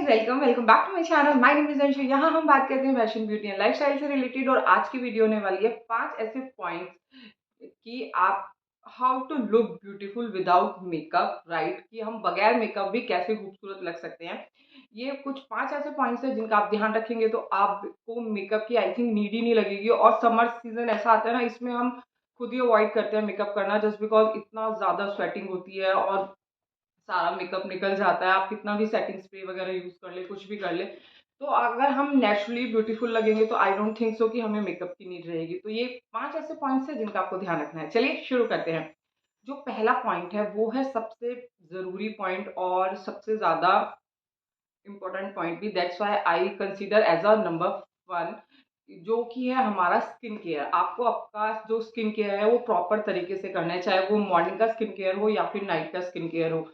Guys, welcome welcome back to my channel. My name is Anshu. यहाँ हम बात करते हैं फैशन, ब्यूटी एंड लाइफस्टाइल से रिलेटेड। और आज की वीडियो होने वाली है 5 ऐसे पॉइंट्स कि आप how to look beautiful without makeup, right? कि हम बगैर मेकअप भी कैसे खूबसूरत लग सकते हैं। ये कुछ 5 ऐसे पॉइंट्स हैं जिनका आप ध्यान रखेंगे तो आपको मेकअप की आई थिंक नीड ही नहीं लगेगी। और समर सीजन ऐसा आता है ना, इसमें हम खुद ही अवॉइड करते हैं मेकअप करना, जस्ट बिकॉज इतना ज़्यादा स्वेटिंग होती है और सारा मेकअप निकल जाता है। आप कितना भी सेटिंग स्प्रे वगैरह यूज कर ले, कुछ भी कर ले, तो अगर हम नेचुरली ब्यूटीफुल लगेंगे तो आई डोंट थिंक सो कि हमें मेकअप की नीड रहेगी। तो ये 5 ऐसे पॉइंट्स हैं जिनका आपको ध्यान रखना है। चलिए शुरू करते हैं। जो पहला पॉइंट है वो है सबसे जरूरी पॉइंट और सबसे ज्यादा इम्पोर्टेंट पॉइंट भी, that's why I consider as a number 1, जो कि है हमारा स्किन केयर। आपको आपका जो स्किन केयर है वो प्रॉपर तरीके से करना है, चाहे वो मॉर्निंग का स्किन केयर हो या फिर नाइट का स्किन केयर हो।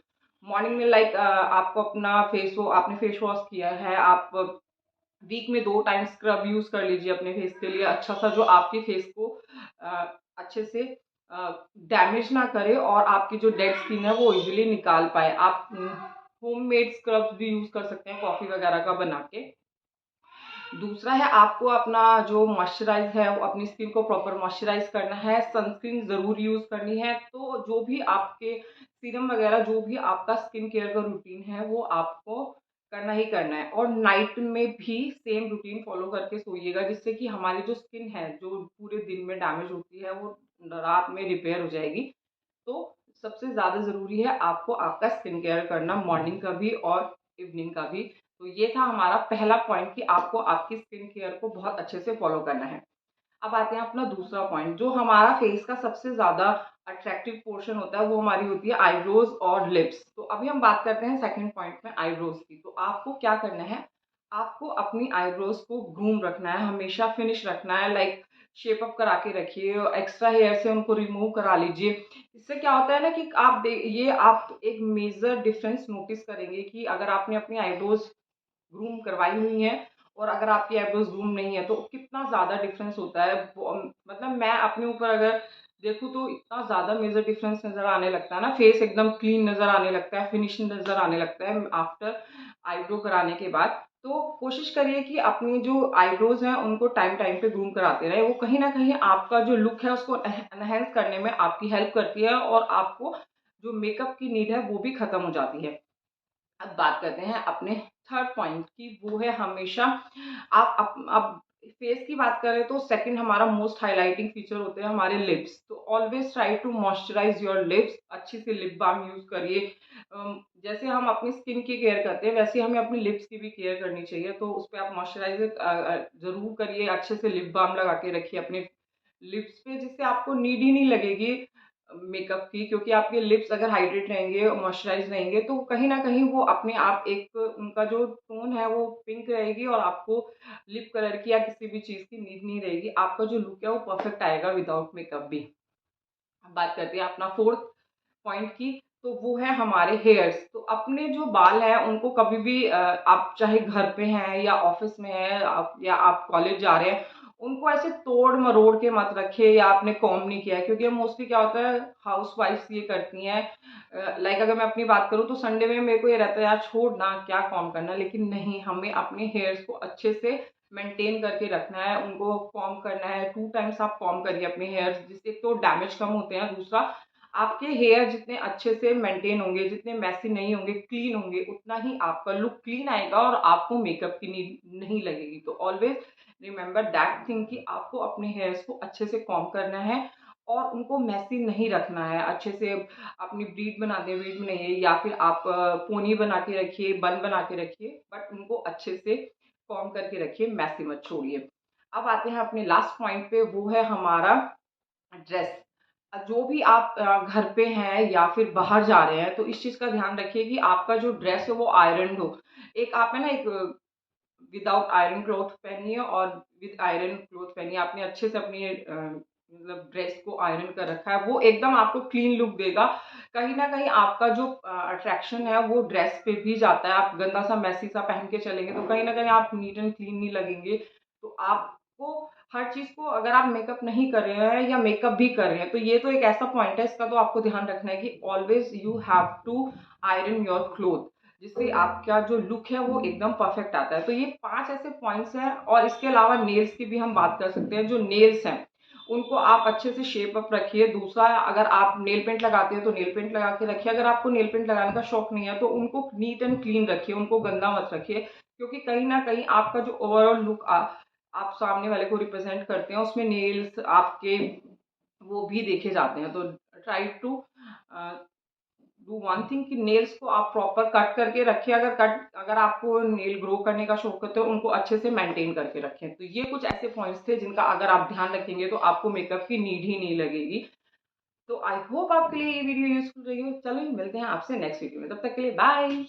मॉर्निंग में लाइक आपको अपना फेस वो आपने फेस वॉश किया है, आप वीक में 2 टाइम स्क्रब यूज कर लीजिए अपने फेस के लिए, अच्छा सा, जो आपके फेस को अच्छे से डैमेज ना करे और आपकी जो डेड स्किन है वो इजीली निकाल पाए। आप होममेड स्क्रब्स भी यूज कर सकते हैं कॉफी वगैरह का बना के। दूसरा है आपको अपना जो मॉइस्चराइज है वो अपनी स्किन को प्रॉपर मॉइस्चराइज करना है। सनस्क्रीन जरूर यूज करनी है। तो जो भी आपके सीरम वगैरह, जो भी आपका स्किन केयर का रूटीन है वो आपको करना ही करना है। और नाइट में भी सेम रूटीन फॉलो करके सोइएगा, जिससे कि हमारी जो स्किन है जो पूरे दिन में डैमेज होती है वो रात में रिपेयर हो जाएगी। तो सबसे ज़्यादा ज़रूरी है आपको आपका स्किन केयर करना, मॉर्निंग का भी और इवनिंग का भी। तो ये था हमारा पहला पॉइंट कि आपको आपकी स्किन केयर को बहुत अच्छे से फॉलो करना है। अब आते हैं अपना दूसरा पॉइंट। जो हमारा फेस का सबसे ज़्यादा अट्रैक्टिव पोर्शन होता है वो हमारी होती है आईब्रोज और लिप्स। तो अभी हम बात करते हैं सेकंड पॉइंट में, आईब्रोज की। तो आपको क्या करना है, आपको अपनी आईब्रोज को ग्रूम रखना है, हमेशा फिनिश रखना है, लाइक शेप अप करा के रखिए, एक्स्ट्रा हेयर से उनको रिमूव करा लीजिए। इससे क्या होता है ना कि ये आप एक मेजर डिफरेंस नोटिस करेंगे कि अगर आपने अपनी आईब्रोज ग्रूम करवाई हुई है और अगर आपकी आईब्रोज ग्रूम नहीं है तो कितना ज़्यादा डिफरेंस होता है। मतलब मैं अपने ऊपर अगर देखूँ तो इतना ज़्यादा मेजर डिफरेंस नज़र आने लगता है ना, फेस एकदम क्लीन नज़र आने लगता है, फिनिशिंग नज़र आने लगता है आफ्टर आईब्रो कराने के बाद। तो कोशिश करिए कि अपनी जो आईब्रोज हैं उनको टाइम टाइम पे ग्रूम कराते रहे। वो कहीं ना कहीं आपका जो लुक है उसको एनहेंस करने में आपकी हेल्प करती है और आपको जो मेकअप की नीड है वो भी खत्म हो जाती है। अब बात करते हैं अपने थर्ड पॉइंट की, वो है हमेशा आप फेस की बात करें तो सेकंड हमारा मोस्ट हाईलाइटिंग फीचर होते हैं हमारे लिप्स। तो always try to moisturise your lips. अच्छी से लिप बाम यूज करिए। जैसे हम अपनी स्किन की केयर करते हैं वैसे हमें अपनी लिप्स की भी केयर करनी चाहिए। तो उस पर आप मॉइस्चराइजर जरूर करिए, अच्छे से लिप बाम लगा के रखिए अपने लिप्स पे, जिससे आपको नीड ही नहीं लगेगी मेकअप की। क्योंकि आपके लिप्स अगर हाइड्रेट रहेंगे, मॉइस्चराइज रहेंगे, तो कहीं ना कहीं वो अपने आप एक उनका जो टोन है वो पिंक रहेगी और आपको लिप कलर की या किसी भी चीज़ की नीड नहीं रहेगी। आपका जो लुक है वो परफेक्ट आएगा विदाउट मेकअप भी। अब बात करते हैं अपना फोर्थ पॉइंट की। तो वो है हमारे हेयर्स। तो अपने जो बाल हैं उनको कभी भी आप चाहे घर पे हैं या ऑफिस में हैं या आप कॉलेज जा रहे हैं, उनको ऐसे तोड़ मरोड़ के मत रखिए या आपने कॉम नहीं किया है। क्योंकि मोस्टली क्या होता है, हाउस वाइफ्स ये करती हैं। लाइक अगर मैं अपनी बात करूँ तो संडे में मेरे को ये रहता है यार छोड़ ना, क्या कॉम करना। लेकिन नहीं, हमें अपने हेयर्स को अच्छे से मेंटेन करके रखना है, उनको कॉम करना है। 2 टाइम्स आप कॉम करिए अपने हेयर्स, जिससे तो डैमेज कम होते हैं, दूसरा आपके हेयर जितने अच्छे से मेंटेन होंगे, जितने मैसी नहीं होंगे, क्लीन होंगे, उतना ही आपका लुक क्लीन आएगा और आपको मेकअप की नीड नहीं लगेगी। तो ऑलवेज रिमेंबर दैट थिंग कि आपको अपने हेयर्स को अच्छे से कॉम करना है और उनको मैसी नहीं रखना है। अच्छे से अपनी ब्रीड बना दे, ब्रीड में नहीं, या फिर आप पोनी बना के रखिए, बन बना के रखिए, बट उनको अच्छे से कॉम करके रखिए, मैसी मत छोड़िए। अब आते हैं अपने लास्ट पॉइंट पे, वो है हमारा ड्रेस। जो भी आप घर पे हैं या फिर बाहर जा रहे हैं तो इस चीज़ का ध्यान रखिए कि आपका जो ड्रेस है वो आयरन हो। एक आप है ना, एक विदाउट आयरन क्लॉथ पहनिए और विद आयरन क्लॉथ पहनिए। आपने अच्छे से अपनी मतलब ड्रेस को आयरन कर रखा है, वो एकदम आपको क्लीन लुक देगा। कहीं ना कहीं आपका जो अट्रैक्शन है वो ड्रेस पे भी जाता है। आप गंदा सा मैसी सा पहन के चलेंगे तो कहीं ना कहीं आप नीट एंड क्लीन नहीं लगेंगे। तो आपको हर चीज को, अगर आप मेकअप नहीं कर रहे हैं या मेकअप भी कर रहे हैं, तो ये तो एक ऐसा पॉइंट है, इसका तो आपको ध्यान रखना है कि always you have to iron your cloth. जिससे आपका जो लुक है वो एकदम परफेक्ट आता है। तो ये 5 ऐसे पॉइंट्स हैं और इसके अलावा नेल्स की भी हम बात कर सकते हैं। जो नेल्स हैं उनको आप अच्छे से शेप अप रखिए। दूसरा, अगर आप नेल पेंट लगाते हैं तो नेल पेंट लगा के रखिए। अगर आपको नेल पेंट लगाने का शौक नहीं है तो उनको नीट एंड क्लीन रखिए, उनको गंदा मत रखिए, क्योंकि कहीं ना कहीं आपका जो ओवरऑल लुक आप सामने वाले को रिप्रेजेंट करते हैं उसमें नेल्स आपके वो भी देखे जाते हैं। तो try to do one thing कि नेल्स को आप प्रॉपर कट करके रखें। अगर आपको नेल ग्रो करने का शौक है तो उनको अच्छे से मेंटेन करके रखें। तो ये कुछ ऐसे पॉइंट्स थे जिनका अगर आप ध्यान रखेंगे तो आपको मेकअप की नीड ही नहीं लगेगी। तो आई होप आपके लिए ये वीडियो यूजफुल रही हो। चलो मिलते हैं आपसे नेक्स्ट वीडियो में, तब तक के लिए बाय।